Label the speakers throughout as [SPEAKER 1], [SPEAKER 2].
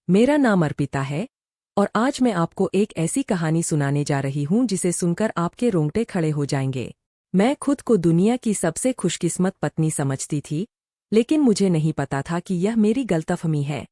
[SPEAKER 1] मेरा नाम अर्पिता है और आज मैं आपको एक ऐसी कहानी सुनाने जा रही हूं जिसे सुनकर आपके रोंगटे खड़े हो जाएंगे। मैं खुद को दुनिया की सबसे खुशकिस्मत पत्नी समझती थी, लेकिन मुझे नहीं पता था कि यह मेरी गलतफहमी है।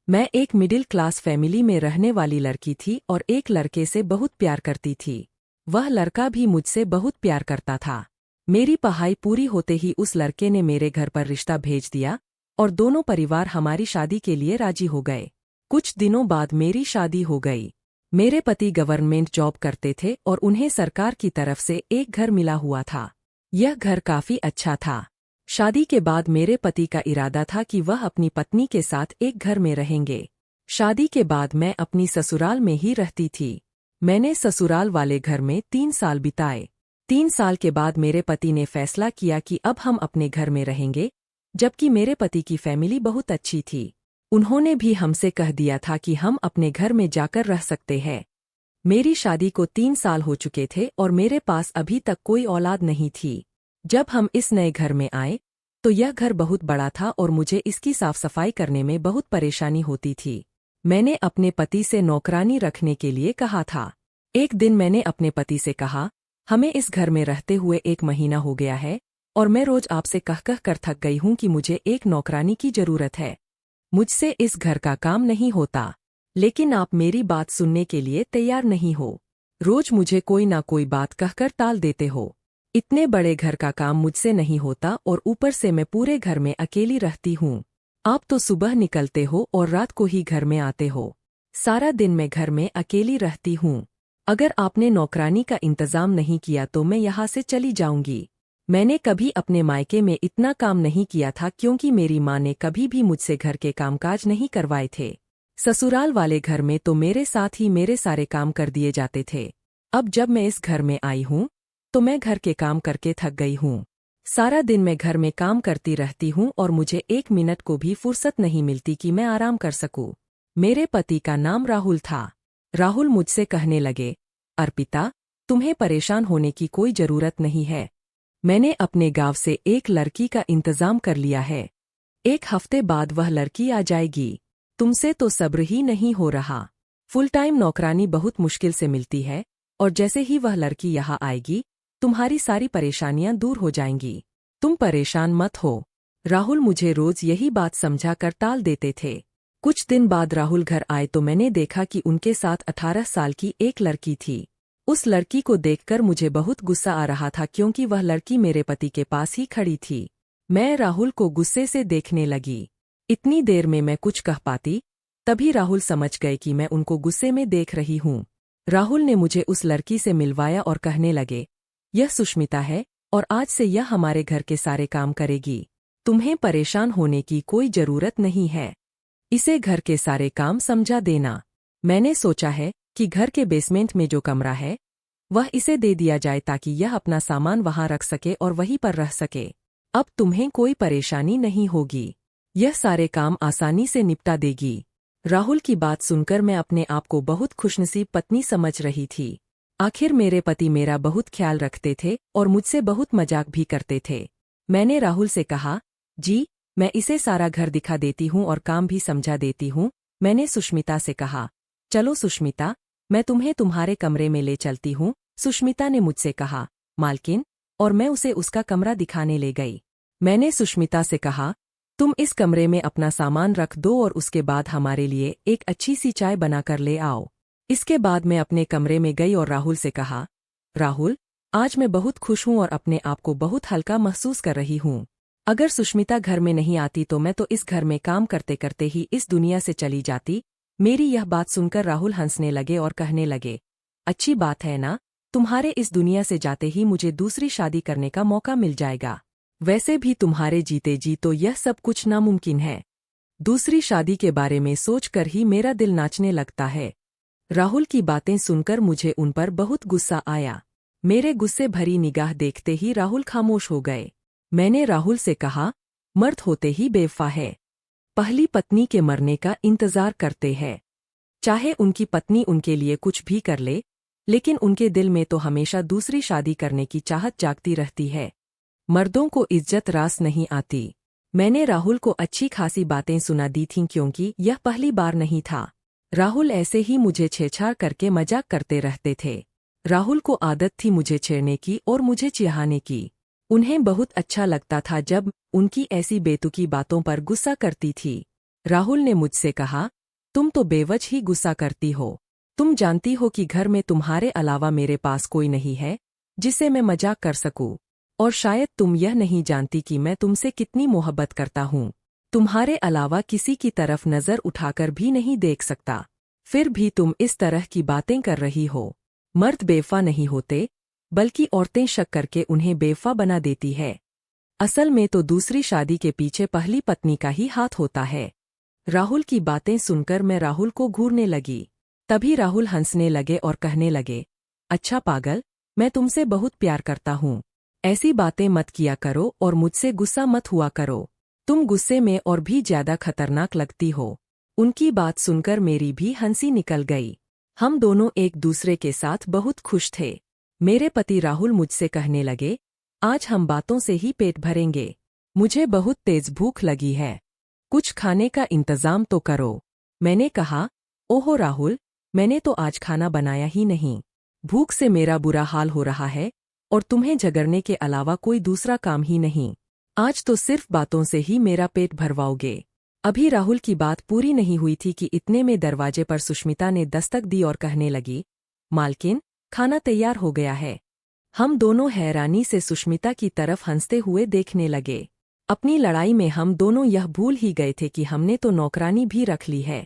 [SPEAKER 1] मैं एक मिडिल क्लास फैमिली में रहने वाली लड़की थी और एक लड़के से बहुत प्यार करती थी। वह लड़का भी मुझसे बहुत प्यार करता था। मेरी पढ़ाई पूरी होते ही उस लड़के ने मेरे घर पर रिश्ता भेज दिया और दोनों परिवार हमारी शादी के लिए राजी हो गए। कुछ दिनों बाद मेरी शादी हो गई। मेरे पति गवर्नमेंट जॉब करते थे और उन्हें सरकार की तरफ से एक घर मिला हुआ था। यह घर काफी अच्छा था। शादी के बाद मेरे पति का इरादा था कि वह अपनी पत्नी के साथ एक घर में रहेंगे। शादी के बाद मैं अपनी ससुराल में ही रहती थी। मैंने ससुराल वाले घर में 3 साल बिताए। 3 साल के बाद मेरे पति ने फैसला किया कि अब हम अपने घर में रहेंगे, जबकि मेरे पति की फैमिली बहुत अच्छी थी। उन्होंने भी हमसे कह दिया था कि हम अपने घर में जाकर रह सकते हैं। मेरी शादी को 3 साल हो चुके थे और मेरे पास अभी तक कोई औलाद नहीं थी। जब हम इस नए घर में आए तो यह घर बहुत बड़ा था और मुझे इसकी साफ सफाई करने में बहुत परेशानी होती थी। मैंने अपने पति से नौकरानी रखने के लिए कहा था। एक दिन मैंने अपने पति से कहा, हमें इस घर में रहते हुए 1 महीना हो गया है और मैं रोज आपसे कह कर थक गई हूं कि मुझे एक नौकरानी की जरूरत है। मुझसे इस घर का काम नहीं होता, लेकिन आप मेरी बात सुनने के लिए तैयार नहीं हो। रोज मुझे कोई ना कोई बात कहकर टाल देते हो। इतने बड़े घर का काम मुझसे नहीं होता और ऊपर से मैं पूरे घर में अकेली रहती हूँ। आप तो सुबह निकलते हो और रात को ही घर में आते हो। सारा दिन मैं घर में अकेली रहती हूँ। अगर आपने नौकरानी का इंतजाम नहीं किया तो मैं यहाँ से चली जाऊंगी। मैंने कभी अपने मायके में इतना काम नहीं किया था क्योंकि मेरी माँ ने कभी भी मुझसे घर के कामकाज नहीं करवाए थे। ससुराल वाले घर में तो मेरे साथ ही मेरे सारे काम कर दिए जाते थे। अब जब मैं इस घर में आई हूँ तो मैं घर के काम करके थक गई हूँ। सारा दिन मैं घर में काम करती रहती हूँ और मुझे 1 मिनट को भी फुर्सत नहीं मिलती कि मैं आराम कर सकूँ। मेरे पति का नाम राहुल था। राहुल मुझसे कहने लगे, अर्पिता, तुम्हें परेशान होने की कोई जरूरत नहीं है। मैंने अपने गांव से एक लड़की का इंतजाम कर लिया है। 1 हफ्ते बाद वह लड़की आ जाएगी। तुमसे तो सब्र ही नहीं हो रहा। फुल टाइम नौकरानी बहुत मुश्किल से मिलती है और जैसे ही वह लड़की यहाँ आएगी तुम्हारी सारी परेशानियां दूर हो जाएंगी। तुम परेशान मत हो। राहुल मुझे रोज यही बात समझा कर टाल देते थे। कुछ दिन बाद राहुल घर आए तो मैंने देखा कि उनके साथ 18 साल की एक लड़की थी। उस लड़की को देखकर मुझे बहुत गुस्सा आ रहा था क्योंकि वह लड़की मेरे पति के पास ही खड़ी थी। मैं राहुल को गुस्से से देखने लगी। इतनी देर में मैं कुछ कह पाती, तभी राहुल समझ गए कि मैं उनको गुस्से में देख रही हूँ। राहुल ने मुझे उस लड़की से मिलवाया और कहने लगे, यह सुष्मिता है और आज से यह हमारे घर के सारे काम करेगी। तुम्हें परेशान होने की कोई जरूरत नहीं है। इसे घर के सारे काम समझा देना। मैंने सोचा है कि घर के बेसमेंट में जो कमरा है वह इसे दे दिया जाए ताकि यह अपना सामान वहां रख सके और वहीं पर रह सके। अब तुम्हें कोई परेशानी नहीं होगी। यह सारे काम आसानी से निपटा देगी। राहुल की बात सुनकर मैं अपने आप को बहुत खुशनसीब पत्नी समझ रही थी। आखिर मेरे पति मेरा बहुत ख्याल रखते थे और मुझसे बहुत मजाक भी करते थे। मैंने राहुल से कहा, जी, मैं इसे सारा घर दिखा देती हूँ और काम भी समझा देती हूँ। मैंने सुष्मिता से कहा, चलो सुष्मिता, मैं तुम्हें तुम्हारे कमरे में ले चलती हूँ। सुष्मिता ने मुझसे कहा, मालकिन, और मैं उसे उसका कमरा दिखाने ले गई। मैंने सुष्मिता से कहा, तुम इस कमरे में अपना सामान रख दो और उसके बाद हमारे लिए एक अच्छी सी चाय बनाकर ले आओ। इसके बाद मैं अपने कमरे में गई और राहुल से कहा, राहुल, आज मैं बहुत खुश हूँ और अपने आप को बहुत हल्का महसूस कर रही हूँ। अगर सुष्मिता घर में नहीं आती तो मैं तो इस घर में काम करते करते ही इस दुनिया से चली जाती। मेरी यह बात सुनकर राहुल हंसने लगे और कहने लगे, अच्छी बात है ना, तुम्हारे इस दुनिया से जाते ही मुझे दूसरी शादी करने का मौका मिल जाएगा। वैसे भी तुम्हारे जीते जी तो यह सब कुछ नामुमकिन है। दूसरी शादी के बारे में सोचकर ही मेरा दिल नाचने लगता है। राहुल की बातें सुनकर मुझे उन पर बहुत गुस्सा आया। मेरे गुस्से भरी निगाह देखते ही राहुल खामोश हो गए। मैंने राहुल से कहा, मर्द होते ही बेवफा है। पहली पत्नी के मरने का इंतजार करते हैं। चाहे उनकी पत्नी उनके लिए कुछ भी कर ले, लेकिन उनके दिल में तो हमेशा दूसरी शादी करने की चाहत जागती रहती है। मर्दों को इज्जत रास नहीं आती। मैंने राहुल को अच्छी खासी बातें सुना दी थीं क्योंकि यह पहली बार नहीं था। राहुल ऐसे ही मुझे छेड़छाड़ करके मजाक करते रहते थे। राहुल को आदत थी मुझे छेड़ने की और मुझे चिढ़ाने की। उन्हें बहुत अच्छा लगता था जब उनकी ऐसी बेतुकी बातों पर गुस्सा करती थी। राहुल ने मुझसे कहा, तुम तो बेवजह ही गुस्सा करती हो। तुम जानती हो कि घर में तुम्हारे अलावा मेरे पास कोई नहीं है जिससे मैं मजाक कर सकूं। और शायद तुम यह नहीं जानती कि मैं तुमसे कितनी मोहब्बत करता हूँ। तुम्हारे अलावा किसी की तरफ नजर उठाकर भी नहीं देख सकता। फिर भी तुम इस तरह की बातें कर रही हो। मर्द बेवफा नहीं होते, बल्कि औरतें शक करके उन्हें बेवफा बना देती है। असल में तो दूसरी शादी के पीछे पहली पत्नी का ही हाथ होता है। राहुल की बातें सुनकर मैं राहुल को घूरने लगी। तभी राहुल हंसने लगे और कहने लगे, अच्छा पागल, मैं तुमसे बहुत प्यार करता हूँ। ऐसी बातें मत किया करो और मुझसे गुस्सा मत हुआ करो। तुम गुस्से में और भी ज्यादा खतरनाक लगती हो। उनकी बात सुनकर मेरी भी हंसी निकल गई। हम दोनों एक दूसरे के साथ बहुत खुश थे। मेरे पति राहुल मुझसे कहने लगे, आज हम बातों से ही पेट भरेंगे। मुझे बहुत तेज भूख लगी है। कुछ खाने का इंतजाम तो करो। मैंने कहा, ओहो राहुल, मैंने तो आज खाना बनाया ही नहीं। भूख से मेरा बुरा हाल हो रहा है और तुम्हें झगड़ने के अलावा कोई दूसरा काम ही नहीं। आज तो सिर्फ बातों से ही मेरा पेट भरवाओगे। अभी राहुल की बात पूरी नहीं हुई थी कि इतने में दरवाजे पर सुष्मिता ने दस्तक दी और कहने लगी, मालकिन, खाना तैयार हो गया है। हम दोनों हैरानी से सुष्मिता की तरफ हंसते हुए देखने लगे। अपनी लड़ाई में हम दोनों यह भूल ही गए थे कि हमने तो नौकरानी भी रख ली है।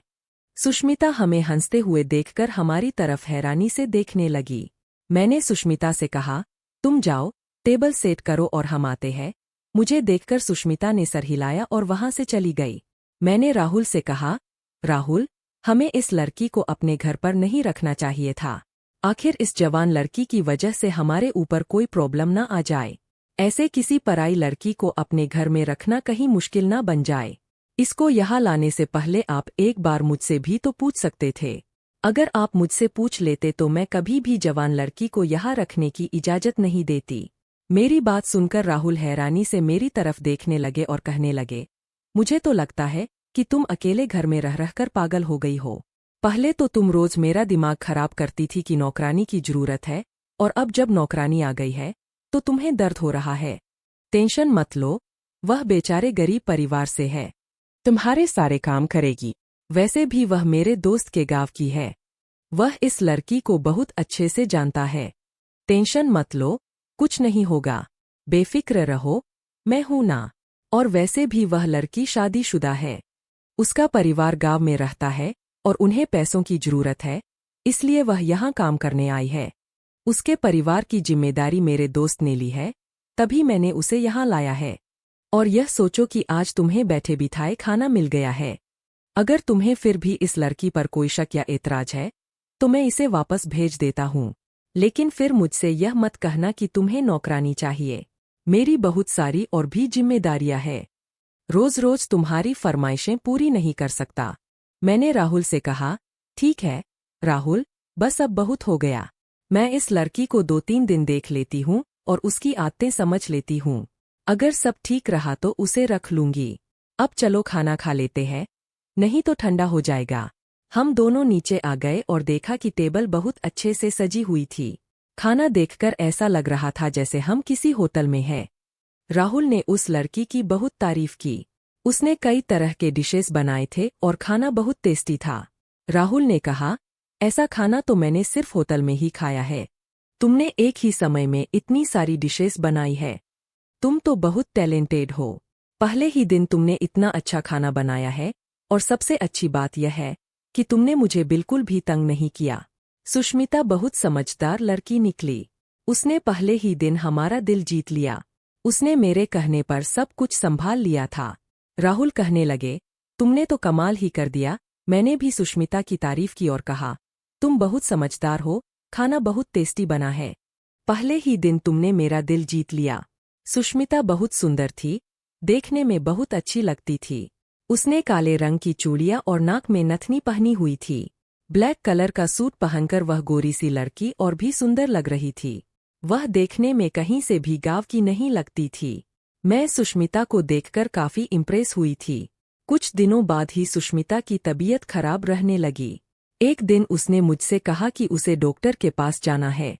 [SPEAKER 1] सुष्मिता हमें हंसते हुए देखकर हमारी तरफ हैरानी से देखने लगी। मैंने सुष्मिता से कहा, तुम जाओ, टेबल सेट करो और हम आते हैं। मुझे देखकर सुष्मिता ने सर हिलाया और वहां से चली गई। मैंने राहुल से कहा, राहुल, हमें इस लड़की को अपने घर पर नहीं रखना चाहिए था। आखिर इस जवान लड़की की वजह से हमारे ऊपर कोई प्रॉब्लम ना आ जाए। ऐसे किसी पराई लड़की को अपने घर में रखना कहीं मुश्किल ना बन जाए। इसको यहाँ लाने से पहले आप एक बार मुझसे भी तो पूछ सकते थे। अगर आप मुझसे पूछ लेते तो मैं कभी भी जवान लड़की को यहाँ रखने की इजाजत नहीं देती। मेरी बात सुनकर राहुल हैरानी से मेरी तरफ देखने लगे और कहने लगे, मुझे तो लगता है कि तुम अकेले घर में रह रहकर पागल हो गई हो। पहले तो तुम रोज मेरा दिमाग खराब करती थी कि नौकरानी की जरूरत है, और अब जब नौकरानी आ गई है तो तुम्हें दर्द हो रहा है। टेंशन मत लो, वह बेचारे गरीब परिवार से है, तुम्हारे सारे काम करेगी। वैसे भी वह मेरे दोस्त के गांव की है। वह इस लड़की को बहुत अच्छे से जानता है। टेंशन मत लो, कुछ नहीं होगा, बेफिक्र रहो, मैं हूं ना। और वैसे भी वह लड़की शादीशुदा है। उसका परिवार गांव में रहता है और उन्हें पैसों की जरूरत है, इसलिए वह यहाँ काम करने आई है। उसके परिवार की जिम्मेदारी मेरे दोस्त ने ली है, तभी मैंने उसे यहाँ लाया है। और यह सोचो कि आज तुम्हें बैठे बिठाए खाना मिल गया है। अगर तुम्हें फिर भी इस लड़की पर कोई शक या एतराज है तो मैं इसे वापस भेज देता हूँ। लेकिन फिर मुझसे यह मत कहना कि तुम्हें नौकरानी चाहिए। मेरी बहुत सारी और भी जिम्मेदारियां हैं। रोज रोज तुम्हारी फरमाइशें पूरी नहीं कर सकता। मैंने राहुल से कहा, ठीक है राहुल, बस अब बहुत हो गया। मैं इस लड़की को 2-3 दिन देख लेती हूँ और उसकी आदतें समझ लेती हूँ। अगर सब ठीक रहा तो उसे रख लूंगी। अब चलो खाना खा लेते हैं, नहीं तो ठंडा हो जाएगा। हम दोनों नीचे आ गए और देखा कि टेबल बहुत अच्छे से सजी हुई थी। खाना देखकर ऐसा लग रहा था जैसे हम किसी होटल में हैं। राहुल ने उस लड़की की बहुत तारीफ की। उसने कई तरह के डिशेस बनाए थे और खाना बहुत टेस्टी था। राहुल ने कहा, ऐसा खाना तो मैंने सिर्फ होटल में ही खाया है। तुमने एक ही समय में इतनी सारी डिशेस बनाई है। तुम तो बहुत टैलेंटेड हो। पहले ही दिन तुमने इतना अच्छा खाना बनाया है, और सबसे अच्छी बात यह है कि तुमने मुझे बिल्कुल भी तंग नहीं किया। सुष्मिता बहुत समझदार लड़की निकली। उसने पहले ही दिन हमारा दिल जीत लिया। उसने मेरे कहने पर सब कुछ संभाल लिया था। राहुल कहने लगे, तुमने तो कमाल ही कर दिया। मैंने भी सुष्मिता की तारीफ की और कहा, तुम बहुत समझदार हो, खाना बहुत टेस्टी बना है। पहले ही दिन तुमने मेरा दिल जीत लिया। सुष्मिता बहुत सुंदर थी, देखने में बहुत अच्छी लगती थी। उसने काले रंग की चूड़ियां और नाक में नथनी पहनी हुई थी। ब्लैक कलर का सूट पहनकर वह गोरी सी लड़की और भी सुंदर लग रही थी। वह देखने में कहीं से भी गांव की नहीं लगती थी। मैं सुष्मिता को देखकर काफी इम्प्रेस हुई थी। कुछ दिनों बाद ही सुष्मिता की तबीयत खराब रहने लगी। एक दिन उसने मुझसे कहा कि उसे डॉक्टर के पास जाना है।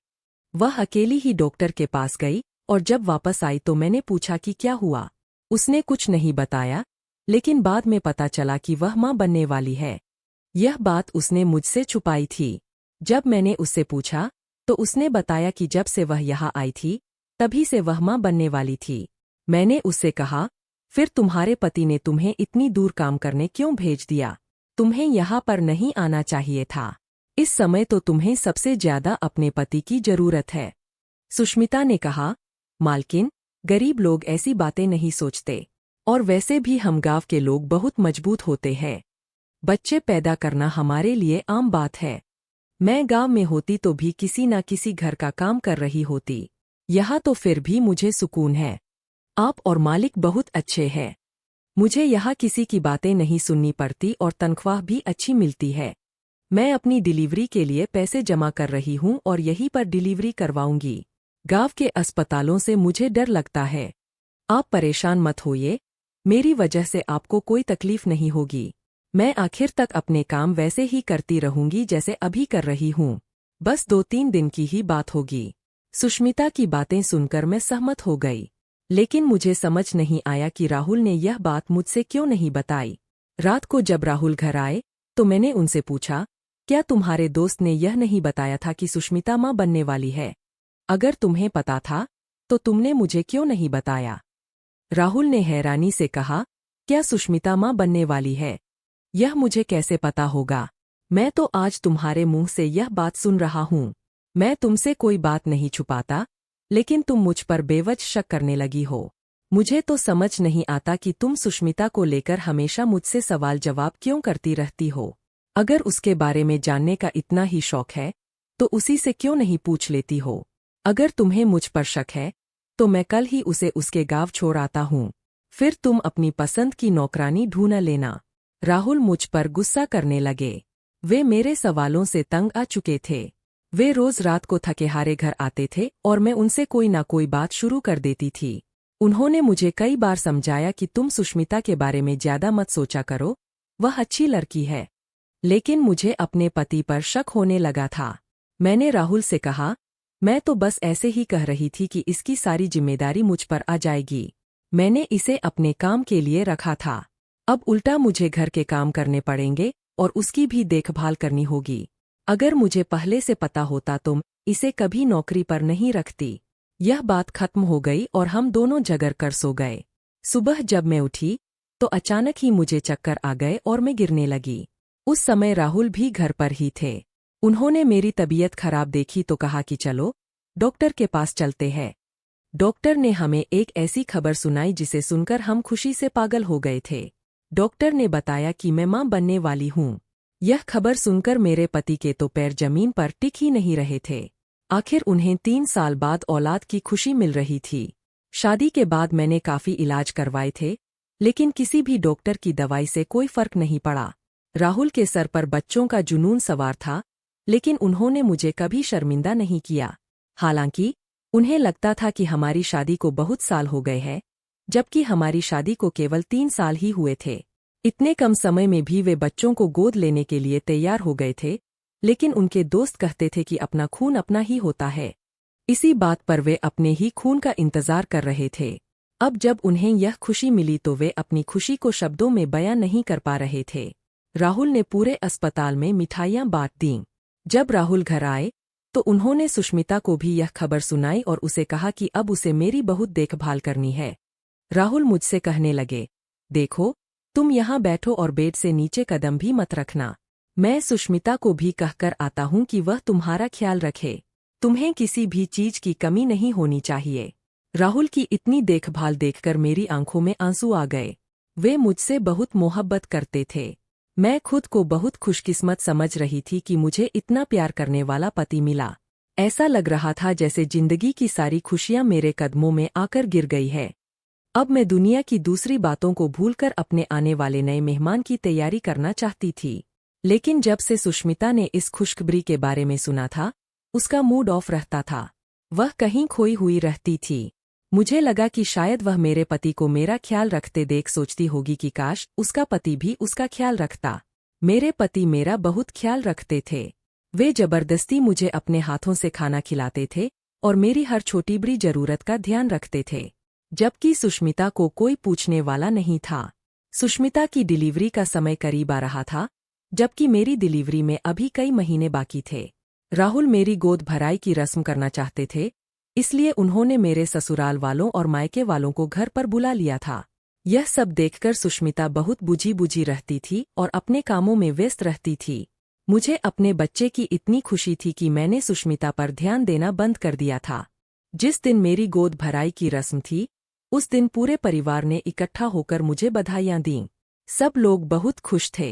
[SPEAKER 1] वह अकेली ही डॉक्टर के पास गई और जब वापस आई तो मैंने पूछा कि क्या हुआ। उसने कुछ नहीं बताया, लेकिन बाद में पता चला कि वह मां बनने वाली है। यह बात उसने मुझसे छुपाई थी। जब मैंने उससे पूछा तो उसने बताया कि जब से वह यहाँ आई थी तभी से वह मां बनने वाली थी। मैंने उससे कहा, फिर तुम्हारे पति ने तुम्हें इतनी दूर काम करने क्यों भेज दिया? तुम्हें यहाँ पर नहीं आना चाहिए था। इस समय तो तुम्हें सबसे ज्यादा अपने पति की जरूरत है। सुष्मिता ने कहा, मालकिन, गरीब लोग ऐसी बातें नहीं सोचते, और वैसे भी हम गांव के लोग बहुत मजबूत होते हैं। बच्चे पैदा करना हमारे लिए आम बात है। मैं गांव में होती तो भी किसी न किसी घर का काम कर रही होती। यहाँ तो फिर भी मुझे सुकून है। आप और मालिक बहुत अच्छे हैं। मुझे यहाँ किसी की बातें नहीं सुननी पड़ती और तनख्वाह भी अच्छी मिलती है। मैं अपनी डिलीवरी के लिए पैसे जमा कर रही हूँ और यहीं पर डिलीवरी करवाऊंगी। गांव के अस्पतालों से मुझे डर लगता है। आप परेशान मत होइए, मेरी वजह से आपको कोई तकलीफ नहीं होगी। मैं आखिर तक अपने काम वैसे ही करती रहूंगी जैसे अभी कर रही हूँ। बस 2-3 दिन की ही बात होगी। सुष्मिता की बातें सुनकर मैं सहमत हो गई, लेकिन मुझे समझ नहीं आया कि राहुल ने यह बात मुझसे क्यों नहीं बताई। रात को जब राहुल घर आए तो मैंने उनसे पूछा, क्या तुम्हारे दोस्त ने यह नहीं बताया था कि सुष्मिता मां बनने वाली है? अगर तुम्हें पता था तो तुमने मुझे क्यों नहीं बताया? राहुल ने हैरानी से कहा, क्या सुष्मिता मां बनने वाली है? यह मुझे कैसे पता होगा? मैं तो आज तुम्हारे मुंह से यह बात सुन रहा हूँ। मैं तुमसे कोई बात नहीं छुपाता, लेकिन तुम मुझ पर बेवजह शक करने लगी हो। मुझे तो समझ नहीं आता कि तुम सुष्मिता को लेकर हमेशा मुझसे सवाल जवाब क्यों करती रहती हो। अगर उसके बारे में जानने का इतना ही शौक है तो उसी से क्यों नहीं पूछ लेती हो? अगर तुम्हें मुझ पर शक है तो मैं कल ही उसे उसके गांव छोड़ आता हूँ। फिर तुम अपनी पसंद की नौकरानी ढूंढ लेना। राहुल मुझ पर गुस्सा करने लगे। वे मेरे सवालों से तंग आ चुके थे। वे रोज रात को थके हारे घर आते थे और मैं उनसे कोई ना कोई बात शुरू कर देती थी। उन्होंने मुझे कई बार समझाया कि तुम सुष्मिता के बारे में ज्यादा मत सोचा करो, वह अच्छी लड़की है। लेकिन मुझे अपने पति पर शक होने लगा था। मैंने राहुल से कहा, मैं तो बस ऐसे ही कह रही थी कि इसकी सारी जिम्मेदारी मुझ पर आ जाएगी। मैंने इसे अपने काम के लिए रखा था। अब उल्टा मुझे घर के काम करने पड़ेंगे और उसकी भी देखभाल करनी होगी। अगर मुझे पहले से पता होता तो इसे कभी नौकरी पर नहीं रखती। यह बात खत्म हो गई और हम दोनों जगर कर सो गए। सुबह जब मैं उठी तो अचानक ही मुझे चक्कर आ गए और मैं गिरने लगी। उस समय राहुल भी घर पर ही थे। उन्होंने मेरी तबीयत खराब देखी तो कहा कि चलो डॉक्टर के पास चलते हैं। डॉक्टर ने हमें एक ऐसी खबर सुनाई जिसे सुनकर हम खुशी से पागल हो गए थे। डॉक्टर ने बताया कि मैं मां बनने वाली हूँ। यह खबर सुनकर मेरे पति के तो पैर जमीन पर टिक ही नहीं रहे थे। आखिर उन्हें 3 साल बाद औलाद की खुशी मिल रही थी। शादी के बाद मैंने काफी इलाज करवाए थे, लेकिन किसी भी डॉक्टर की दवाई से कोई फर्क नहीं पड़ा। राहुल के सर पर बच्चों का जुनून सवार था, लेकिन उन्होंने मुझे कभी शर्मिंदा नहीं किया। हालांकि उन्हें लगता था कि हमारी शादी को बहुत साल हो गए हैं, जबकि हमारी शादी को केवल 3 साल ही हुए थे। इतने कम समय में भी वे बच्चों को गोद लेने के लिए तैयार हो गए थे, लेकिन उनके दोस्त कहते थे कि अपना खून अपना ही होता है। इसी बात पर वे अपने ही खून का इंतजार कर रहे थे। अब जब उन्हें यह खुशी मिली तो वे अपनी खुशी को शब्दों में बयां नहीं कर पा रहे थे। राहुल ने पूरे अस्पताल में मिठाइयां बांट दीं। जब राहुल घर आए तो उन्होंने सुष्मिता को भी यह खबर सुनाई और उसे कहा कि अब उसे मेरी बहुत देखभाल करनी है। राहुल मुझसे कहने लगे, देखो, तुम यहाँ बैठो और बेड से नीचे कदम भी मत रखना। मैं सुष्मिता को भी कहकर आता हूँ कि वह तुम्हारा ख्याल रखे। तुम्हें किसी भी चीज की कमी नहीं होनी चाहिए। राहुल की इतनी देखभाल देखकर मेरी आंखों में आंसू आ गए। वे मुझसे बहुत मोहब्बत करते थे। मैं खुद को बहुत खुशकिस्मत समझ रही थी कि मुझे इतना प्यार करने वाला पति मिला। ऐसा लग रहा था जैसे जिंदगी की सारी खुशियां मेरे कदमों में आकर गिर गई है। अब मैं दुनिया की दूसरी बातों को भूलकर अपने आने वाले नए मेहमान की तैयारी करना चाहती थी। लेकिन जब से सुष्मिता ने इस खुशखबरी के बारे में सुना था, उसका मूड ऑफ रहता था। वह कहीं खोई हुई रहती थी। मुझे लगा कि शायद वह मेरे पति को मेरा ख्याल रखते देख सोचती होगी कि काश उसका पति भी उसका ख्याल रखता। मेरे पति मेरा बहुत ख्याल रखते थे। वे जबरदस्ती मुझे अपने हाथों से खाना खिलाते थे और मेरी हर छोटी बड़ी जरूरत का ध्यान रखते थे, जबकि सुष्मिता को कोई पूछने वाला नहीं था। सुष्मिता की डिलीवरी का समय करीब आ रहा था, जबकि मेरी डिलीवरी में अभी कई महीने बाकी थे। राहुल मेरी गोद भराई की रस्म करना चाहते थे, इसलिए उन्होंने मेरे ससुराल वालों और मायके वालों को घर पर बुला लिया था। यह सब देखकर सुष्मिता बहुत बुझी बुझी रहती थी और अपने कामों में व्यस्त रहती थी। मुझे अपने बच्चे की इतनी खुशी थी कि मैंने सुष्मिता पर ध्यान देना बंद कर दिया था। जिस दिन मेरी गोद भराई की रस्म थी, उस दिन पूरे परिवार ने इकट्ठा होकर मुझे बधाइयां दीं। सब लोग बहुत खुश थे।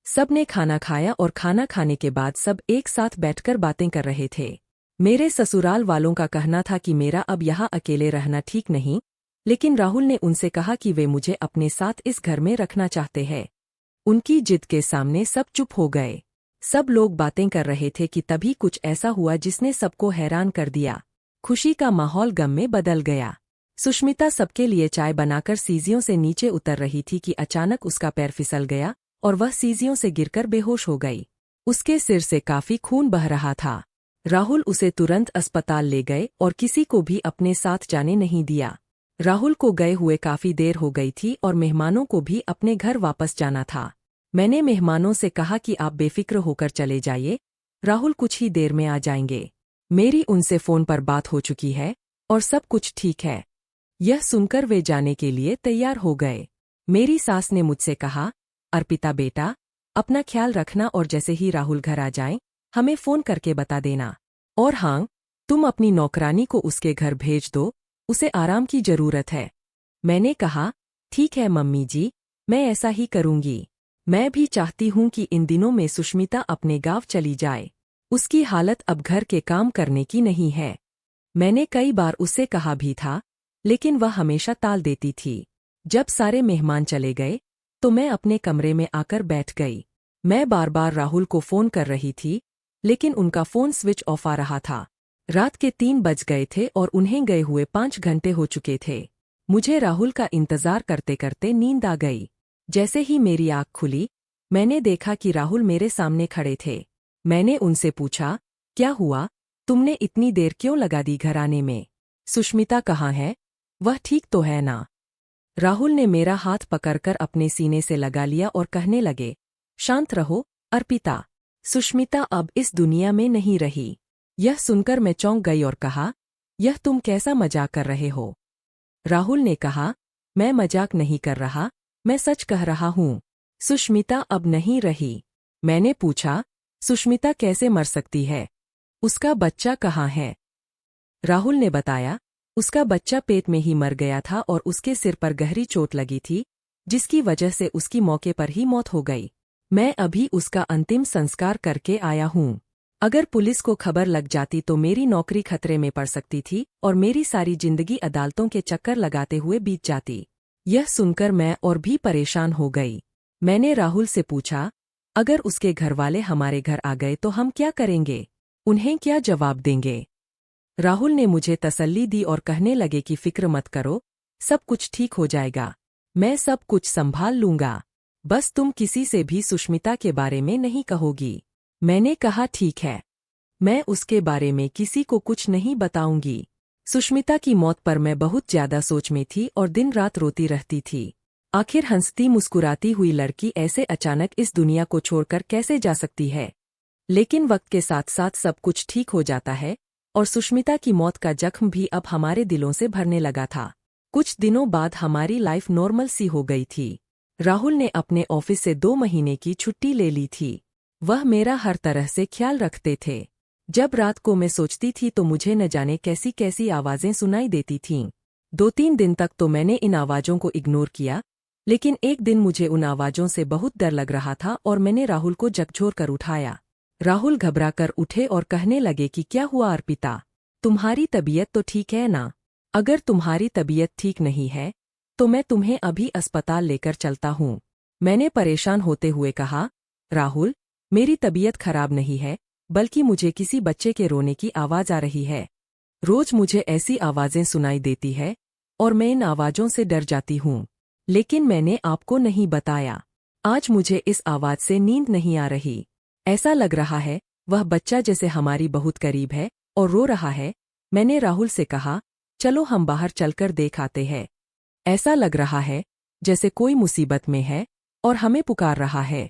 [SPEAKER 1] सब ने खाना खाया और खाना खाने के बाद सब एक साथ बैठकर बातें कर रहे थे। मेरे ससुराल वालों का कहना था कि मेरा अब यहाँ अकेले रहना ठीक नहीं, लेकिन राहुल ने उनसे कहा कि वे मुझे अपने साथ इस घर में रखना चाहते हैं। उनकी जिद के सामने सब चुप हो गए। सब लोग बातें कर रहे थे कि तभी कुछ ऐसा हुआ जिसने सबको हैरान कर दिया। खुशी का माहौल गम में बदल गया। सुष्मिता सबके लिए चाय बनाकर सीढ़ियों से नीचे उतर रही थी कि अचानक उसका पैर फिसल गया और वह सीढ़ियों से गिरकर बेहोश हो गई। उसके सिर से काफी खून बह रहा था। राहुल उसे तुरंत अस्पताल ले गए और किसी को भी अपने साथ जाने नहीं दिया। राहुल को गए हुए काफी देर हो गई थी और मेहमानों को भी अपने घर वापस जाना था। मैंने मेहमानों से कहा कि आप बेफिक्र होकर चले जाइए, राहुल कुछ ही देर में आ जाएंगे। मेरी उनसे फोन पर बात हो चुकी है और सब कुछ ठीक है। यह सुनकर वे जाने के लिए तैयार हो गए। मेरी सास ने मुझसे कहा, अर्पिता बेटा, अपना ख्याल रखना और जैसे ही राहुल घर आ जाएं, हमें फोन करके बता देना। और हाँ, तुम अपनी नौकरानी को उसके घर भेज दो, उसे आराम की जरूरत है। मैंने कहा, ठीक है मम्मी जी, मैं ऐसा ही करूंगी। मैं भी चाहती हूं कि इन दिनों में सुष्मिता अपने गांव चली जाए। उसकी हालत अब घर के काम करने की नहीं है। मैंने कई बार उससे कहा भी था, लेकिन वह हमेशा टाल देती थी। जब सारे मेहमान चले गए, तो मैं अपने कमरे में आकर बैठ गई। मैं बार बार राहुल को फोन कर रही थी, लेकिन उनका फोन स्विच ऑफ आ रहा था। रात के 3 बज गए थे और उन्हें गए हुए 5 घंटे हो चुके थे। मुझे राहुल का इंतजार करते करते नींद आ गई। जैसे ही मेरी आँख खुली, मैंने देखा कि राहुल मेरे सामने खड़े थे। मैंने उनसे पूछा, क्या हुआ, तुमने इतनी देर क्यों लगा दी घर आने में? सुष्मिता कहाँ है? वह ठीक तो है ना? राहुल ने मेरा हाथ पकड़कर अपने सीने से लगा लिया और कहने लगे, शांत रहो अर्पिता, सुष्मिता अब इस दुनिया में नहीं रही। यह सुनकर मैं चौंक गई और कहा, यह तुम कैसा मजाक कर रहे हो? राहुल ने कहा, मैं मजाक नहीं कर रहा, मैं सच कह रहा हूँ। सुष्मिता अब नहीं रही। मैंने पूछा, सुष्मिता कैसे मर सकती है? उसका बच्चा कहाँ है? राहुल ने बताया, उसका बच्चा पेट में ही मर गया था और उसके सिर पर गहरी चोट लगी थी, जिसकी वजह से उसकी मौके पर ही मौत हो गई। मैं अभी उसका अंतिम संस्कार करके आया हूँ। अगर पुलिस को खबर लग जाती तो मेरी नौकरी खतरे में पड़ सकती थी और मेरी सारी जिंदगी अदालतों के चक्कर लगाते हुए बीत जाती। यह सुनकर मैं और भी परेशान हो गई। मैंने राहुल से पूछा, अगर उसके घरवाले हमारे घर आ गए तो हम क्या करेंगे? उन्हें क्या जवाब देंगे? राहुल ने मुझे तसल्ली दी और कहने लगे कि फिक्र मत करो, सब कुछ ठीक हो जाएगा। मैं सब कुछ संभाल लूंगा। बस तुम किसी से भी सुष्मिता के बारे में नहीं कहोगी। मैंने कहा, ठीक है, मैं उसके बारे में किसी को कुछ नहीं बताऊंगी। सुष्मिता की मौत पर मैं बहुत ज्यादा सोच में थी और दिन रात रोती रहती थी। आखिर हंसती मुस्कुराती हुई लड़की ऐसे अचानक इस दुनिया को छोड़कर कैसे जा सकती है? लेकिन वक्त के साथ साथ सब कुछ ठीक हो जाता है और सुष्मिता की मौत का जख्म भी अब हमारे दिलों से भरने लगा था। कुछ दिनों बाद हमारी लाइफ नॉर्मल सी हो गई थी। राहुल ने अपने ऑफिस से 2 महीने की छुट्टी ले ली थी। वह मेरा हर तरह से ख्याल रखते थे। जब रात को मैं सोचती थी तो मुझे न जाने कैसी कैसी आवाजें सुनाई देती थीं। 2-3 दिन तक तो मैंने इन आवाजों को इग्नोर किया, लेकिन एक दिन मुझे उन आवाजों से बहुत डर लग रहा था और मैंने राहुल को झकझोर कर उठाया। राहुल घबराकर उठे और कहने लगे कि क्या हुआ अर्पिता, तुम्हारी तबीयत तो ठीक है ना? अगर तुम्हारी तबीयत ठीक नहीं है तो मैं तुम्हें अभी अस्पताल लेकर चलता हूँ। मैंने परेशान होते हुए कहा, राहुल, मेरी तबीयत खराब नहीं है, बल्कि मुझे किसी बच्चे के रोने की आवाज आ रही है। रोज मुझे ऐसी आवाजें सुनाई देती है, और मैं इन आवाज़ों से डर जाती हूँ। लेकिन मैंने आपको नहीं बताया। आज मुझे इस आवाज़ से नींद नहीं आ रही। ऐसा लग रहा है वह बच्चा जैसे हमारी बहुत करीब है और रो रहा है। मैंने राहुल से कहा, चलो हम बाहर चलकर देख आते हैं। ऐसा लग रहा है जैसे कोई मुसीबत में है और हमें पुकार रहा है।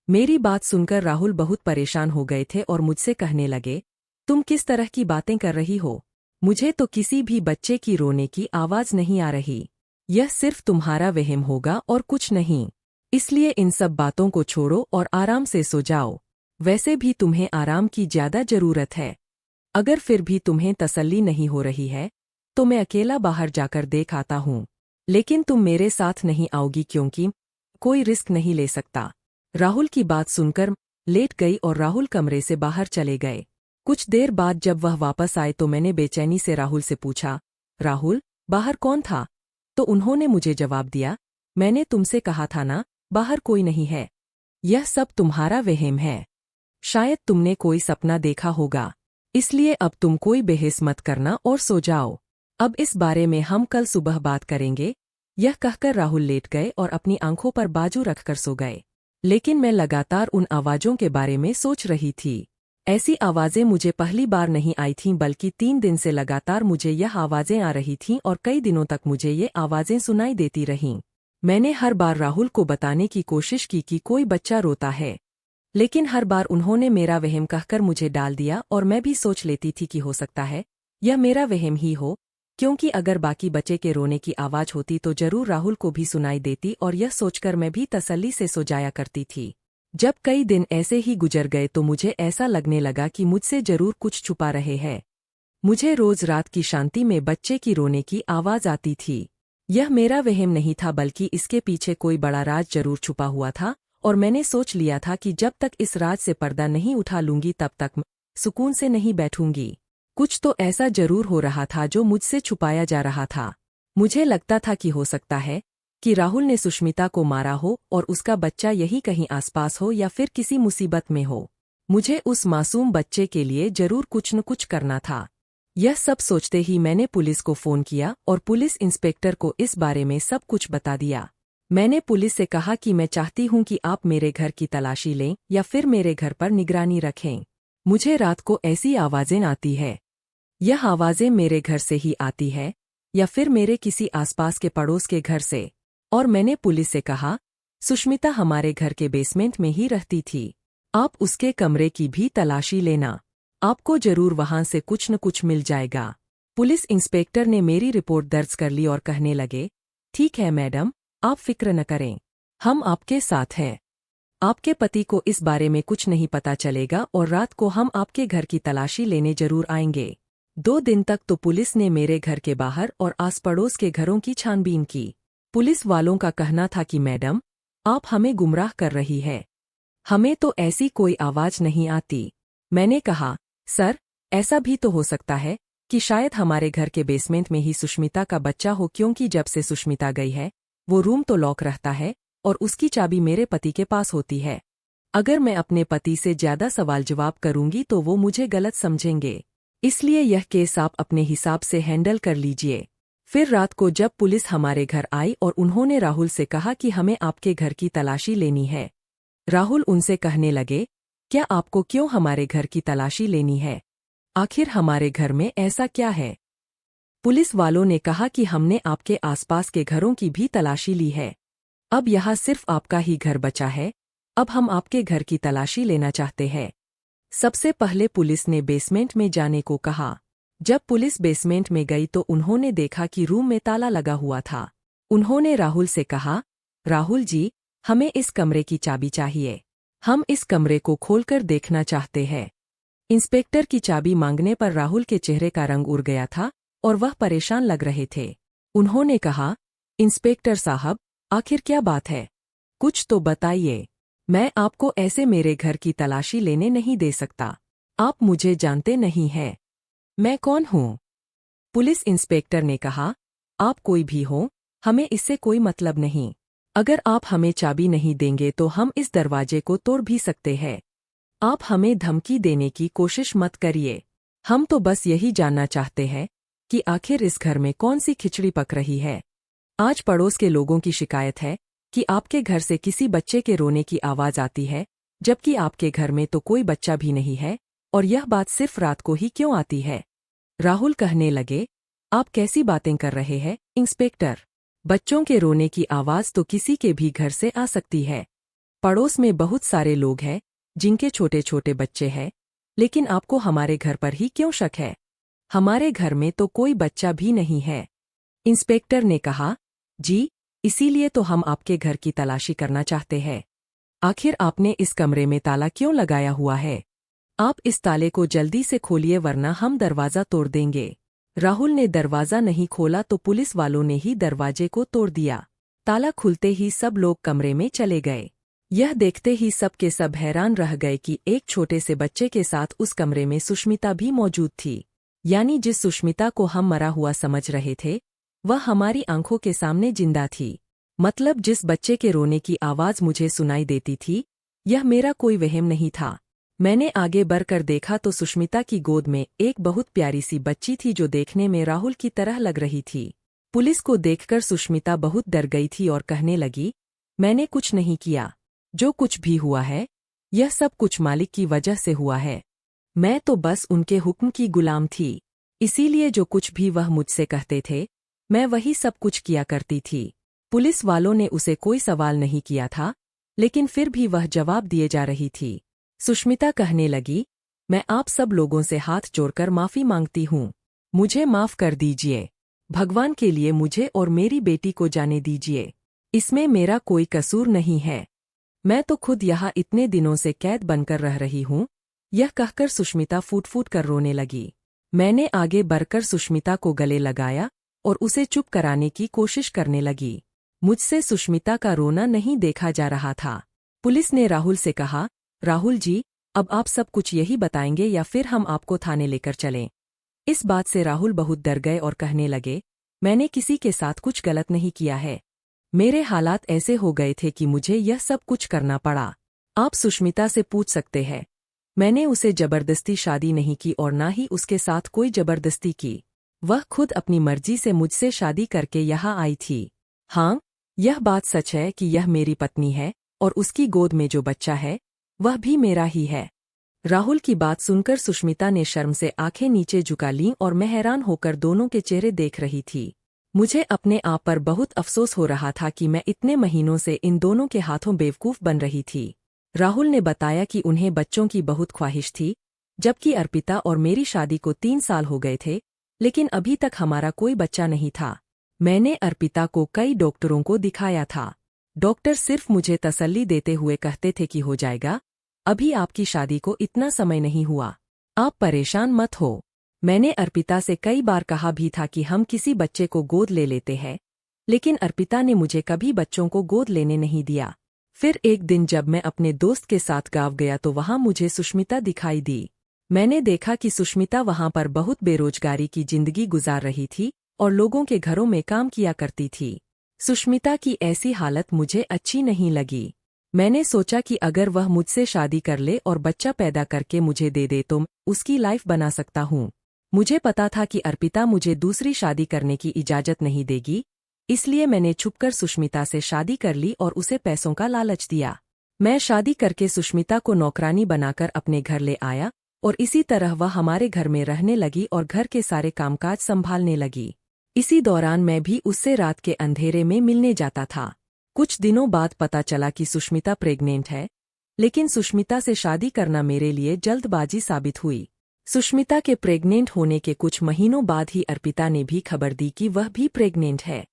[SPEAKER 1] मेरी बात सुनकर राहुल बहुत परेशान हो गए थे और मुझसे कहने लगे, तुम किस तरह की बातें कर रही हो? मुझे तो किसी भी बच्चे की रोने की आवाज़ नहीं आ रही। यह सिर्फ तुम्हारा वहम होगा और कुछ नहीं। इसलिए इन सब बातों को छोड़ो और आराम से सो जाओ। वैसे भी तुम्हें आराम की ज़्यादा ज़रूरत है। अगर फिर भी तुम्हें तसल्ली नहीं हो रही है तो मैं अकेला बाहर जाकर देख आता हूँ। लेकिन तुम मेरे साथ नहीं आओगी क्योंकि कोई रिस्क नहीं ले सकता। राहुल की बात सुनकर लेट गई और राहुल कमरे से बाहर चले गए। कुछ देर बाद जब वह वापस आए तो मैंने बेचैनी से राहुल से पूछा, राहुल, बाहर कौन था? तो उन्होंने मुझे जवाब दिया, मैंने तुमसे कहा था ना, बाहर कोई नहीं है। यह सब तुम्हारा वहम है। शायद तुमने कोई सपना देखा होगा। इसलिए अब तुम कोई बहस मत करना और सो जाओ। अब इस बारे में हम कल सुबह बात करेंगे। यह कहकर राहुल लेट गए और अपनी आंखों पर बाजू रखकर सो गए। लेकिन मैं लगातार उन आवाज़ों के बारे में सोच रही थी। ऐसी आवाज़ें मुझे पहली बार नहीं आई थीं, बल्कि 3 दिन से लगातार मुझे यह आवाज़ें आ रही थीं और कई दिनों तक मुझे ये आवाज़ें सुनाई देती रहीं। मैंने हर बार राहुल को बताने की कोशिश की कि कोई बच्चा रोता है, लेकिन हर बार उन्होंने मेरा वहम कहकर मुझे डाल दिया और मैं भी सोच लेती थी कि हो सकता है यह मेरा वहम ही हो, क्योंकि अगर बाकी बच्चे के रोने की आवाज़ होती तो जरूर राहुल को भी सुनाई देती और यह सोचकर मैं भी तसल्ली से सो जाया करती थी। जब कई दिन ऐसे ही गुजर गए तो मुझे ऐसा लगने लगा कि मुझसे जरूर कुछ छुपा रहे हैं। मुझे रोज रात की शांति में बच्चे की रोने की आवाज़ आती थी। यह मेरा वहम नहीं था, बल्कि इसके पीछे कोई बड़ा राज जरूर छुपा हुआ था और मैंने सोच लिया था कि जब तक इस राज से पर्दा नहीं उठा लूंगी तब तक मैं सुकून से नहीं बैठूंगी। कुछ तो ऐसा जरूर हो रहा था जो मुझसे छुपाया जा रहा था। मुझे लगता था कि हो सकता है कि राहुल ने सुष्मिता को मारा हो और उसका बच्चा यही कहीं आसपास हो या फिर किसी मुसीबत में हो। मुझे उस मासूम बच्चे के लिए जरूर कुछ न कुछ करना था। यह सब सोचते ही मैंने पुलिस को फ़ोन किया और पुलिस इंस्पेक्टर को इस बारे में सब कुछ बता दिया। मैंने पुलिस से कहा कि मैं चाहती हूं कि आप मेरे घर की तलाशी लें या फिर मेरे घर पर निगरानी रखें। मुझे रात को ऐसी आवाज़ें आती है। यह आवाज़ें मेरे घर से ही आती है या फिर मेरे किसी आसपास के पड़ोस के घर से। और मैंने पुलिस से कहा, सुष्मिता हमारे घर के बेसमेंट में ही रहती थी। आप उसके कमरे की भी तलाशी लेना, आपको जरूर वहां से कुछ न कुछ मिल जाएगा। पुलिस इंस्पेक्टर ने मेरी रिपोर्ट दर्ज कर ली और कहने लगे, ठीक है मैडम, आप फिक्र न करें, हम आपके साथ हैं। आपके पति को इस बारे में कुछ नहीं पता चलेगा और रात को हम आपके घर की तलाशी लेने जरूर आएंगे। 2 दिन तक तो पुलिस ने मेरे घर के बाहर और आस पड़ोस के घरों की छानबीन की। पुलिस वालों का कहना था कि मैडम, आप हमें गुमराह कर रही है, हमें तो ऐसी कोई आवाज़ नहीं आती। मैंने कहा, सर, ऐसा भी तो हो सकता है कि शायद हमारे घर के बेसमेंट में ही सुष्मिता का बच्चा हो, क्योंकि जब से सुष्मिता गई है वो रूम तो लॉक रहता है और उसकी चाबी मेरे पति के पास होती है। अगर मैं अपने पति से ज्यादा सवाल जवाब करूंगी तो वो मुझे गलत समझेंगे, इसलिए यह केस आप अपने हिसाब से हैंडल कर लीजिए। फिर रात को जब पुलिस हमारे घर आई और उन्होंने राहुल से कहा कि हमें आपके घर की तलाशी लेनी है। राहुल उनसे कहने लगे, क्या आपको क्यों हमारे घर की तलाशी लेनी है? आखिर हमारे घर में ऐसा क्या है? पुलिस वालों ने कहा कि हमने आपके आसपास के घरों की भी तलाशी ली है। अब यहाँ सिर्फ आपका ही घर बचा है। अब हम आपके घर की तलाशी लेना चाहते हैं। सबसे पहले पुलिस ने बेसमेंट में जाने को कहा। जब पुलिस बेसमेंट में गई तो उन्होंने देखा कि रूम में ताला लगा हुआ था। उन्होंने राहुल से कहा, राहुल जी, हमें इस कमरे की चाबी चाहिए, हम इस कमरे को खोलकर देखना चाहते हैं। इंस्पेक्टर की चाबी मांगने पर राहुल के चेहरे का रंग उड़ गया था और वह परेशान लग रहे थे। उन्होंने कहा, इंस्पेक्टर साहब, आखिर क्या बात है? कुछ तो बताइए। मैं आपको ऐसे मेरे घर की तलाशी लेने नहीं दे सकता। आप मुझे जानते नहीं हैं। मैं कौन हूँ? पुलिस इंस्पेक्टर ने कहा, आप कोई भी हो, हमें इससे कोई मतलब नहीं। अगर आप हमें चाबी नहीं देंगे तो हम इस दरवाजे को तोड़ भी सकते हैं। आप हमें धमकी देने की कोशिश मत करिए। हम तो बस यही जानना चाहते हैं कि आखिर इस घर में कौन सी खिचड़ी पक रही है। आज पड़ोस के लोगों की शिकायत है कि आपके घर से किसी बच्चे के रोने की आवाज आती है, जबकि आपके घर में तो कोई बच्चा भी नहीं है, और यह बात सिर्फ रात को ही क्यों आती है। राहुल कहने लगे, आप कैसी बातें कर रहे हैं इंस्पेक्टर। बच्चों के रोने की आवाज तो किसी के भी घर से आ सकती है। पड़ोस में बहुत सारे लोग हैं जिनके छोटे छोटे बच्चे हैं, लेकिन आपको हमारे घर पर ही क्यों शक है। हमारे घर में तो कोई बच्चा भी नहीं है। इंस्पेक्टर ने कहा, जी, इसीलिए तो हम आपके घर की तलाशी करना चाहते हैं। आखिर आपने इस कमरे में ताला क्यों लगाया हुआ है। आप इस ताले को जल्दी से खोलिए वरना हम दरवाजा तोड़ देंगे। राहुल ने दरवाजा नहीं खोला तो पुलिस वालों ने ही दरवाजे को तोड़ दिया। ताला खुलते ही सब लोग कमरे में चले गए। यह देखते ही सब के सब हैरान रह गए कि एक छोटे से बच्चे के साथ उस कमरे में सुष्मिता भी मौजूद थी। यानी जिस सुष्मिता को हम मरा हुआ समझ रहे थे, वह हमारी आंखों के सामने जिंदा थी। मतलब जिस बच्चे के रोने की आवाज मुझे सुनाई देती थी, यह मेरा कोई वहम नहीं था। मैंने आगे बढ़कर देखा तो सुष्मिता की गोद में एक बहुत प्यारी सी बच्ची थी जो देखने में राहुल की तरह लग रही थी। पुलिस को देखकर सुष्मिता बहुत डर गई थी और कहने लगी, मैंने कुछ नहीं किया। जो कुछ भी हुआ है, यह सब कुछ मालिक की वजह से हुआ है। मैं तो बस उनके हुक्म की गुलाम थी, इसीलिए जो कुछ भी वह मुझसे कहते थे, मैं वही सब कुछ किया करती थी। पुलिस वालों ने उसे कोई सवाल नहीं किया था, लेकिन फिर भी वह जवाब दिए जा रही थी। सुष्मिता कहने लगी, मैं आप सब लोगों से हाथ जोड़कर माफी मांगती हूँ। मुझे माफ कर दीजिए। भगवान के लिए मुझे और मेरी बेटी को जाने दीजिए। इसमें मेरा कोई कसूर नहीं है। मैं तो खुद यहाँ इतने दिनों से कैद बनकर रह रही हूँ। यह कहकर सुष्मिता फूट फूट कर रोने लगी। मैंने आगे बढ़कर सुष्मिता को गले लगाया और उसे चुप कराने की कोशिश करने लगी। मुझसे सुष्मिता का रोना नहीं देखा जा रहा था। पुलिस ने राहुल से कहा, राहुल जी, अब आप सब कुछ यही बताएंगे या फिर हम आपको थाने लेकर चलें। इस बात से राहुल बहुत डर गए और कहने लगे, मैंने किसी के साथ कुछ गलत नहीं किया है। मेरे हालात ऐसे हो गए थे कि मुझे यह सब कुछ करना पड़ा। आप सुष्मिता से पूछ सकते हैं। मैंने उसे जबरदस्ती शादी नहीं की और ना ही उसके साथ कोई जबरदस्ती की। वह खुद अपनी मर्जी से मुझसे शादी करके यहाँ आई थी। हाँ, यह बात सच है कि यह मेरी पत्नी है और उसकी गोद में जो बच्चा है, वह भी मेरा ही है। राहुल की बात सुनकर सुष्मिता ने शर्म से आंखें नीचे झुका लीं और मैं हैरान होकर दोनों के चेहरे देख रही थी। मुझे अपने आप पर बहुत अफसोस हो रहा था कि मैं इतने महीनों से इन दोनों के हाथों बेवकूफ बन रही थी। राहुल ने बताया कि उन्हें बच्चों की बहुत ख्वाहिश थी, जबकि अर्पिता और मेरी शादी को 3 साल हो गए थे, लेकिन अभी तक हमारा कोई बच्चा नहीं था। मैंने अर्पिता को कई डॉक्टरों को दिखाया था। डॉक्टर सिर्फ मुझे तसल्ली देते हुए कहते थे कि हो जाएगा, अभी आपकी शादी को इतना समय नहीं हुआ, आप परेशान मत हो। मैंने अर्पिता से कई बार कहा भी था कि हम किसी बच्चे को गोद ले लेते हैं, लेकिन अर्पिता ने मुझे कभी बच्चों को गोद लेने नहीं दिया। फिर एक दिन जब मैं अपने दोस्त के साथ गाँव गया तो वहाँ मुझे सुष्मिता दिखाई दी। मैंने देखा कि सुष्मिता वहाँ पर बहुत बेरोजगारी की जिंदगी गुजार रही थी और लोगों के घरों में काम किया करती थी। सुष्मिता की ऐसी हालत मुझे अच्छी नहीं लगी। मैंने सोचा कि अगर वह मुझसे शादी कर ले और बच्चा पैदा करके मुझे दे दे तो उसकी लाइफ बना सकता हूँ। मुझे पता था कि अर्पिता मुझे दूसरी शादी करने की इजाजत नहीं देगी, इसलिए मैंने छुपकर सुष्मिता से शादी कर ली और उसे पैसों का लालच दिया। मैं शादी करके सुष्मिता को नौकरानी बनाकर अपने घर ले आया और इसी तरह वह हमारे घर में रहने लगी और घर के सारे कामकाज संभालने लगी। इसी दौरान मैं भी उससे रात के अंधेरे में मिलने जाता था। कुछ दिनों बाद पता चला कि सुष्मिता प्रेग्नेंट है, लेकिन सुष्मिता से शादी करना मेरे लिए जल्दबाजी साबित हुई। सुष्मिता के प्रेग्नेंट होने के कुछ महीनों बाद ही अर्पिता ने भी खबर दी कि वह भी प्रेग्नेंट है।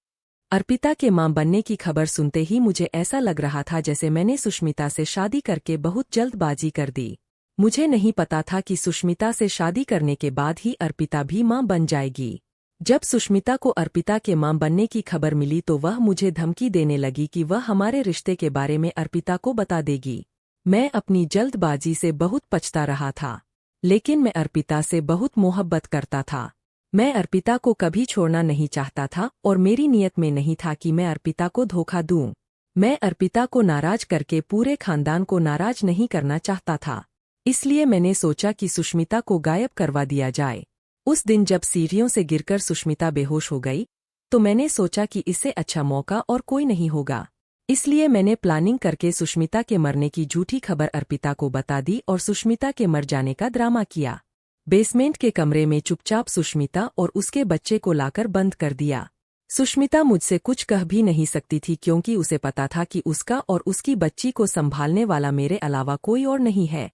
[SPEAKER 1] अर्पिता के मां बनने की खबर सुनते ही मुझे ऐसा लग रहा था जैसे मैंने सुष्मिता से शादी करके बहुत जल्दबाजी कर दी। मुझे नहीं पता था कि सुष्मिता से शादी करने के बाद ही अर्पिता भी मां बन जाएगी। जब सुष्मिता को अर्पिता के मां बनने की खबर मिली तो वह मुझे धमकी देने लगी कि वह हमारे रिश्ते के बारे में अर्पिता को बता देगी। मैं अपनी जल्दबाजी से बहुत पछता रहा था, लेकिन मैं अर्पिता से बहुत मोहब्बत करता था। मैं अर्पिता को कभी छोड़ना नहीं चाहता था और मेरी नीयत में नहीं था कि मैं अर्पिता को धोखा दूं। मैं अर्पिता को नाराज करके पूरे खानदान को नाराज नहीं करना चाहता था, इसलिए मैंने सोचा कि सुष्मिता को गायब करवा दिया जाए। उस दिन जब सीढ़ियों से गिरकर सुष्मिता बेहोश हो गई तो मैंने सोचा कि इससे अच्छा मौका और कोई नहीं होगा। इसलिए मैंने प्लानिंग करके सुष्मिता के मरने की झूठी खबर अर्पिता को बता दी और सुष्मिता के मर जाने का ड्रामा किया। बेसमेंट के कमरे में चुपचाप सुष्मिता और उसके बच्चे को लाकर बंद कर दिया। सुष्मिता मुझसे कुछ कह भी नहीं सकती थी क्योंकि उसे पता था कि उसका और उसकी बच्ची को संभालने वाला मेरे अलावा कोई और नहीं है।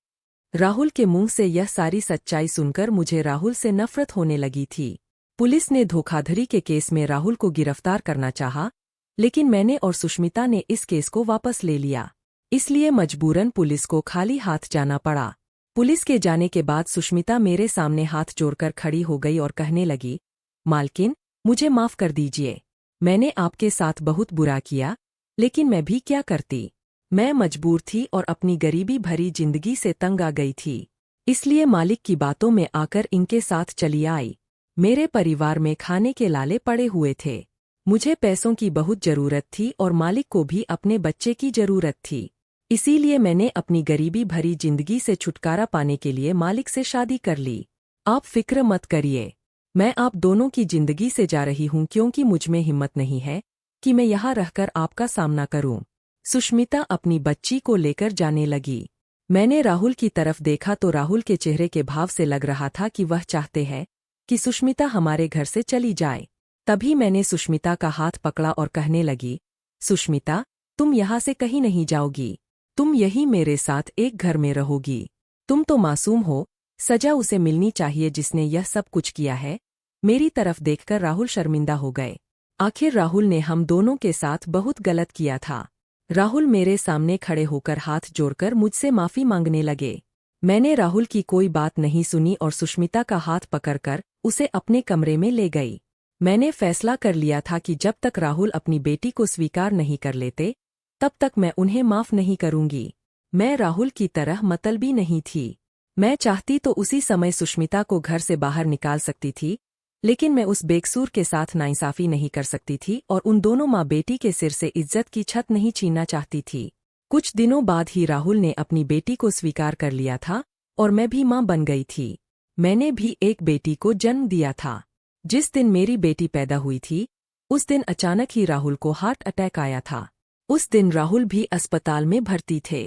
[SPEAKER 1] राहुल के मुंह से यह सारी सच्चाई सुनकर मुझे राहुल से नफरत होने लगी थी। पुलिस ने धोखाधड़ी के केस में राहुल को गिरफ्तार करना चाहा, लेकिन मैंने और सुष्मिता ने इस केस को वापस ले लिया। इसलिए मजबूरन पुलिस को खाली हाथ जाना पड़ा। पुलिस के जाने के बाद सुष्मिता मेरे सामने हाथ जोड़कर खड़ी हो गई और कहने लगी, मालकिन, मुझे माफ कर दीजिए। मैंने आपके साथ बहुत बुरा किया, लेकिन मैं भी क्या करती। मैं मजबूर थी और अपनी गरीबी भरी जिंदगी से तंग आ गई थी। इसलिए मालिक की बातों में आकर इनके साथ चली आई। मेरे परिवार में खाने के लाले पड़े हुए थे। मुझे पैसों की बहुत जरूरत थी और मालिक को भी अपने बच्चे की जरूरत थी। इसीलिए मैंने अपनी गरीबी भरी जिंदगी से छुटकारा पाने के लिए मालिक से शादी कर ली। आप फिक्र मत करिए, मैं आप दोनों की जिंदगी से जा रही हूं क्योंकि मुझमें हिम्मत नहीं है कि मैं यहाँ रहकर आपका सामना करूं। सुष्मिता अपनी बच्ची को लेकर जाने लगी। मैंने राहुल की तरफ देखा तो राहुल के चेहरे के भाव से लग रहा था कि वह चाहते हैं कि सुष्मिता हमारे घर से चली जाए। तभी मैंने सुष्मिता का हाथ पकड़ा और कहने लगी, सुष्मिता, तुम यहाँ से कहीं नहीं जाओगी। तुम यही मेरे साथ एक घर में रहोगी। तुम तो मासूम हो, सजा उसे मिलनी चाहिए जिसने यह सब कुछ किया है। मेरी तरफ देखकर राहुल शर्मिंदा हो गए। आखिर राहुल ने हम दोनों के साथ बहुत गलत किया था। राहुल मेरे सामने खड़े होकर हाथ जोड़कर मुझसे माफी मांगने लगे। मैंने राहुल की कोई बात नहीं सुनी और सुष्मिता का हाथ पकड़कर उसे अपने कमरे में ले गई। मैंने फैसला कर लिया था कि जब तक राहुल अपनी बेटी को स्वीकार नहीं कर लेते, तब तक मैं उन्हें माफ नहीं करूंगी। मैं राहुल की तरह मतलबी नहीं थी। मैं चाहती तो उसी समय सुष्मिता को घर से बाहर निकाल सकती थी, लेकिन मैं उस बेकसूर के साथ नाइंसाफी नहीं कर सकती थी और उन दोनों माँ बेटी के सिर से इज्जत की छत नहीं छीनना चाहती थी। कुछ दिनों बाद ही राहुल ने अपनी बेटी को स्वीकार कर लिया था और मैं भी माँ बन गई थी। मैंने भी एक बेटी को जन्म दिया था। जिस दिन मेरी बेटी पैदा हुई थी, उस दिन अचानक ही राहुल को हार्ट अटैक आया था। उस दिन राहुल भी अस्पताल में भर्ती थे।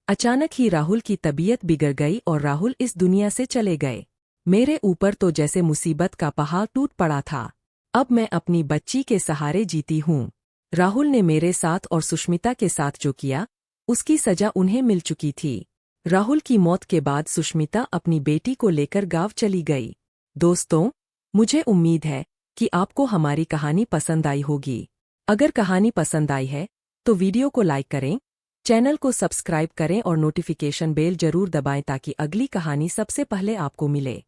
[SPEAKER 1] अचानक ही राहुल की तबीयत बिगड़ गई और राहुल इस दुनिया से चले गए। मेरे ऊपर तो जैसे मुसीबत का पहाड़ टूट पड़ा था। अब मैं अपनी बच्ची के सहारे जीती हूँ। राहुल ने मेरे साथ और सुष्मिता के साथ जो किया, उसकी सजा उन्हें मिल चुकी थी। राहुल की मौत के बाद सुष्मिता अपनी बेटी को लेकर गांव चली गई। दोस्तों, मुझे उम्मीद है कि आपको हमारी कहानी पसंद आई होगी। अगर कहानी पसंद आई है तो वीडियो को लाइक करें, चैनल को सब्सक्राइब करें और नोटिफिकेशन बेल जरूर दबाएं ताकि अगली कहानी सबसे पहले आपको मिले।